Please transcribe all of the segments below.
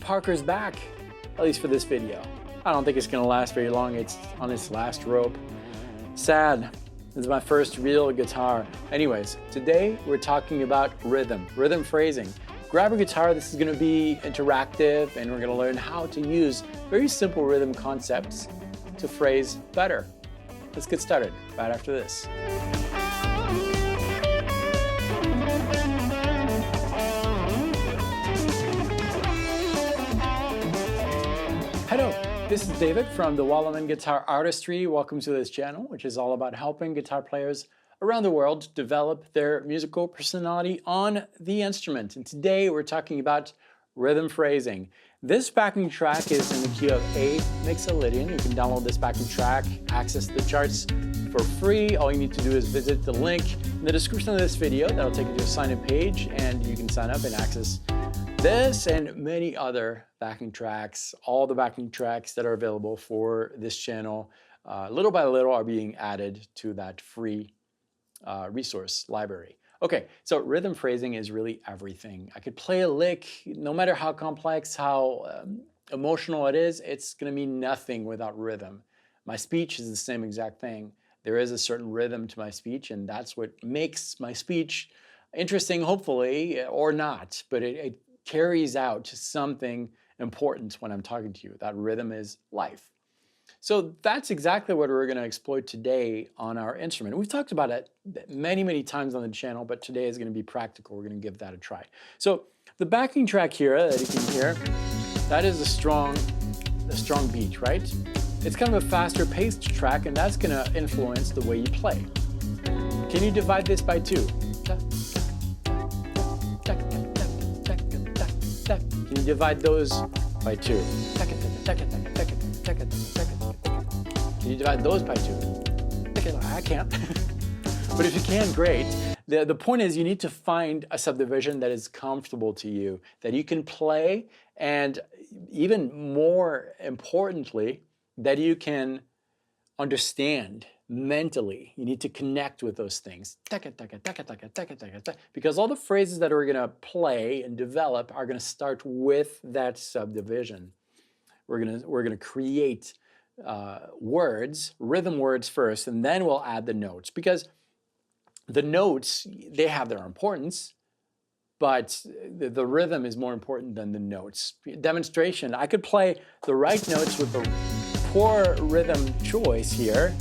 Parker's back, at least for this video. I don't think it's gonna last very long. It's on its last rope. Sad. This is my first real guitar. Anyways, today we're talking about rhythm phrasing. Grab a guitar, this is gonna be interactive, and we're gonna learn how to use very simple rhythm concepts to phrase better. Let's get started right after this. Hello, this is David from the Wallaman Guitar Artistry. Welcome to this channel, which is all about helping guitar players around the world develop their musical personality on the instrument. And today we're talking about rhythm phrasing. This backing track is in the key of A Mixolydian. You can download this backing track, access the charts for free. All you need to do is visit the link in the description of this video. That'll take you to a sign-in page, and you can sign up and access this and many other backing tracks. All the backing tracks that are available for this channel, little by little, are being added to that free resource library. Okay, so rhythm phrasing is really everything. I could play a lick, no matter how complex, how emotional it is, it's gonna mean nothing without rhythm. My speech is the same exact thing. There is a certain rhythm to my speech, and that's what makes my speech interesting, hopefully, or not, but it carries out something important when I'm talking to you. That rhythm is life. So that's exactly what we're going to exploit today on our instrument. We've talked about it many times on the channel, but today is going to be practical. We're going to give that a try. So the backing track here that you can hear, that is a strong beat, right? It's kind of a faster paced track, and that's going to influence the way you play. Can you divide this by 2? Can you divide those by 2? Can you divide those by 2? I can't. But if you can, great. The point is you need to find a subdivision that is comfortable to you, that you can play, and even more importantly, that you can understand mentally. You need to connect with those things. Because all the phrases that we're gonna play and develop are gonna start with that subdivision. We're gonna create words, rhythm words first, and then we'll add the notes. Because the notes, they have their importance, but the rhythm is more important than the notes. Demonstration, I could play the right notes with the poor rhythm choice here.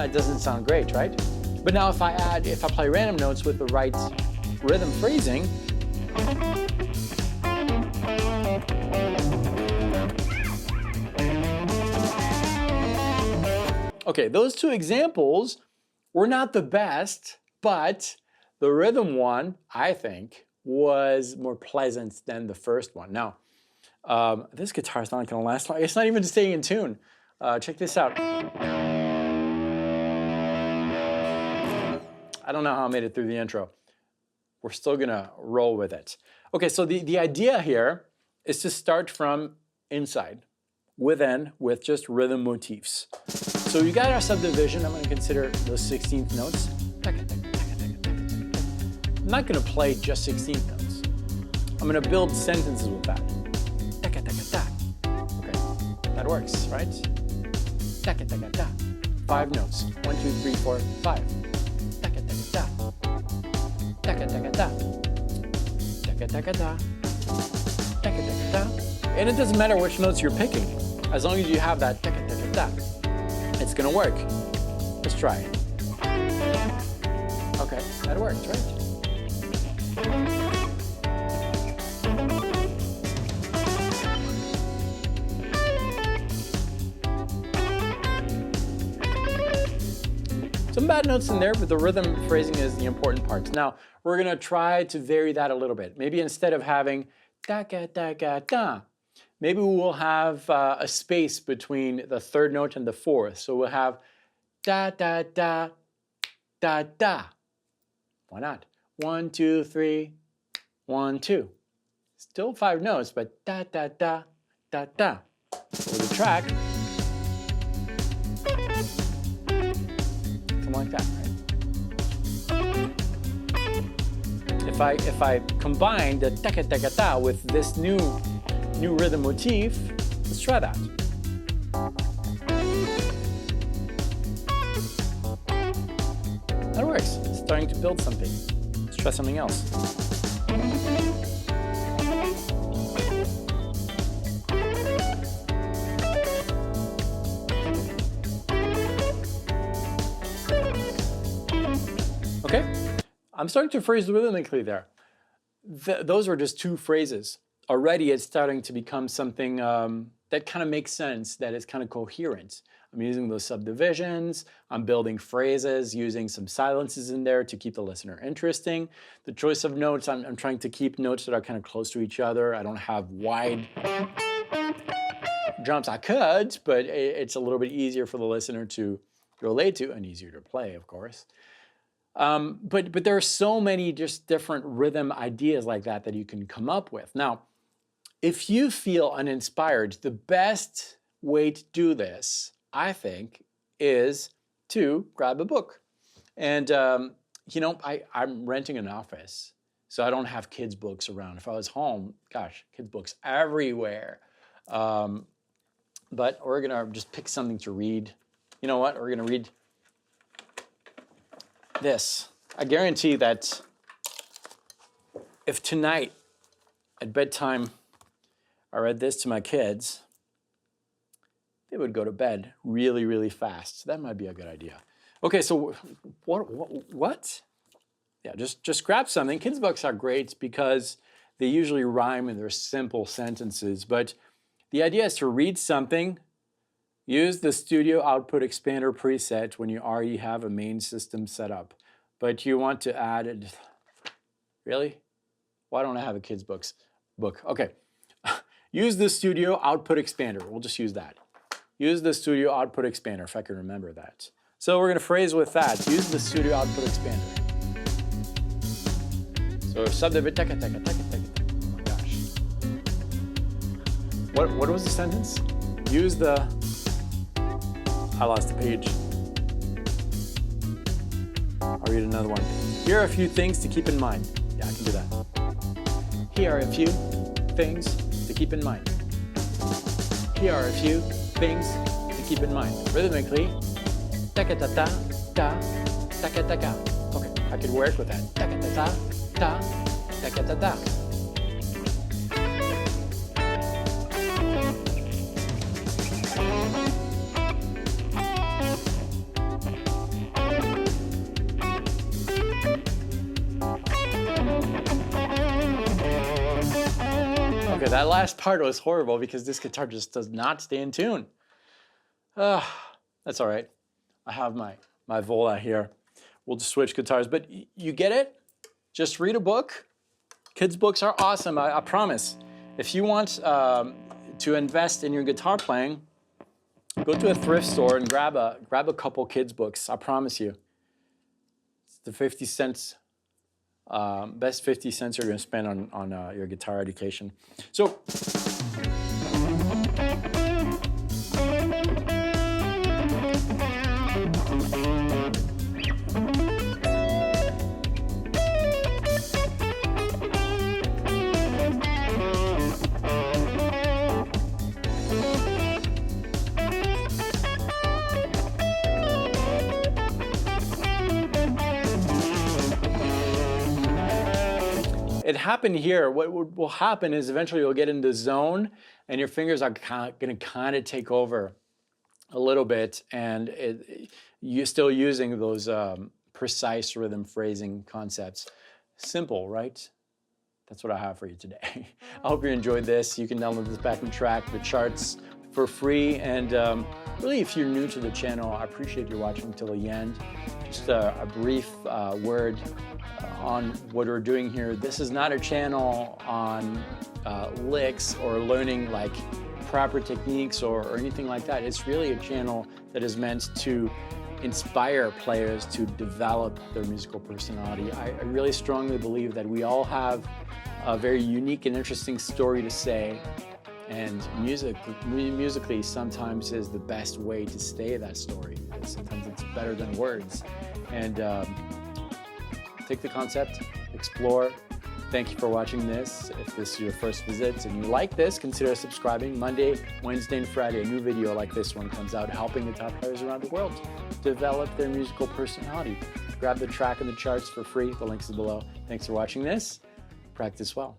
It doesn't sound great, right? But now if I play random notes with the right rhythm phrasing, okay, those 2 examples were not the best, but the rhythm one, I think, was more pleasant than the first one. Now, this guitar is not gonna last long. It's not even staying in tune. Check this out. I don't know how I made it through the intro. We're still gonna roll with it. Okay, so the idea here is to start from inside, within, with just rhythm motifs. So we got our subdivision. I'm gonna consider those 16th notes. I'm not gonna play just 16th notes. I'm gonna build sentences with that. Okay, that works, right? 5 notes. 1, 2, 3, 4, 5. And it doesn't matter which notes you're picking, as long as you have that it's gonna work. Let's try it. Okay, that worked, right? Some bad notes in there, but the rhythm phrasing is the important part. Now, we're gonna try to vary that a little bit. Maybe instead of having da-ga-da-ga-da, maybe we'll have a space between the 3rd note and the 4th. So we'll have da-da-da-da-da. Why not? 1, 2, 3, 1, 2. Still 5 notes, but da-da-da-da-da. For the track, something like that, right? if I combine the taka taka ta with this new rhythm motif, let's try that. That works. It's starting to build something. Let's try something else. Okay, I'm starting to phrase rhythmically there. Those are just two phrases. Already it's starting to become something that kind of makes sense, that is kind of coherent. I'm using those subdivisions, I'm building phrases, using some silences in there to keep the listener interesting. The choice of notes, I'm trying to keep notes that are kind of close to each other. I don't have wide jumps. I could, but it's a little bit easier for the listener to relate to and easier to play, of course. But there are so many just different rhythm ideas like that that you can come up with. Now, if you feel uninspired, the best way to do this, I think, is to grab a book. And, you know, I'm renting an office, so I don't have kids' books around. If I was home, gosh, kids' books everywhere. But we're gonna just pick something to read. You know what? We're gonna read this. I guarantee that if tonight at bedtime I read this to my kids, they would go to bed really, really fast. That might be a good idea. Okay, so what? Yeah, just grab something. Kids' books are great because they usually rhyme and they're simple sentences, but the idea is to read something, use the Studio Output Expander preset when you already have a main system set up. But you want to add, really? Why don't I have a kids' book? Okay, use the Studio Output Expander. We'll just use that. Use the Studio Output Expander, if I can remember that. So we're gonna phrase with that. Use the Studio Output Expander. So subdivision, taka, taka, taka, taka. Oh my gosh. What was the sentence? Use the, I lost the page. I'll read another one. Here are a few things to keep in mind. Yeah, I can do that. Here are a few things to keep in mind. Here are a few things to keep in mind. Rhythmically, taka ta ta ta taka taka. Okay, I could work with that. Taka ta ta ta taka ta ta. Okay, that last part was horrible because this guitar just does not stay in tune. That's all right. I have my Vola here. We'll just switch guitars, but you get it? Just read a book. Kids' books are awesome, I promise. If you want to invest in your guitar playing, go to a thrift store and grab a couple kids' books. I promise you. It's the 50 cents. Best 50 cents you're going to spend on your guitar education. So, it happened here. What will happen is eventually you'll get in the zone and your fingers are going to kind of take over a little bit, and you're still using those precise rhythm phrasing concepts. Simple, right? That's what I have for you today. I hope you enjoyed this. You can download this backing track, the charts, for free. And really, if you're new to the channel, I appreciate you watching till the end. Just a brief word on what we're doing here. This is not a channel on licks or learning like proper techniques or anything like that. It's really a channel that is meant to inspire players to develop their musical personality. I really strongly believe that we all have a very unique and interesting story to say, and musically sometimes is the best way to say that story. Sometimes it's better than words. And take the concept, explore. Thank you for watching this. If this is your first visit and you like this, consider subscribing. Monday, Wednesday, and Friday, a new video like this one comes out helping guitar players around the world develop their musical personality. Grab the track in the charts for free. The links are below. Thanks for watching this. Practice well.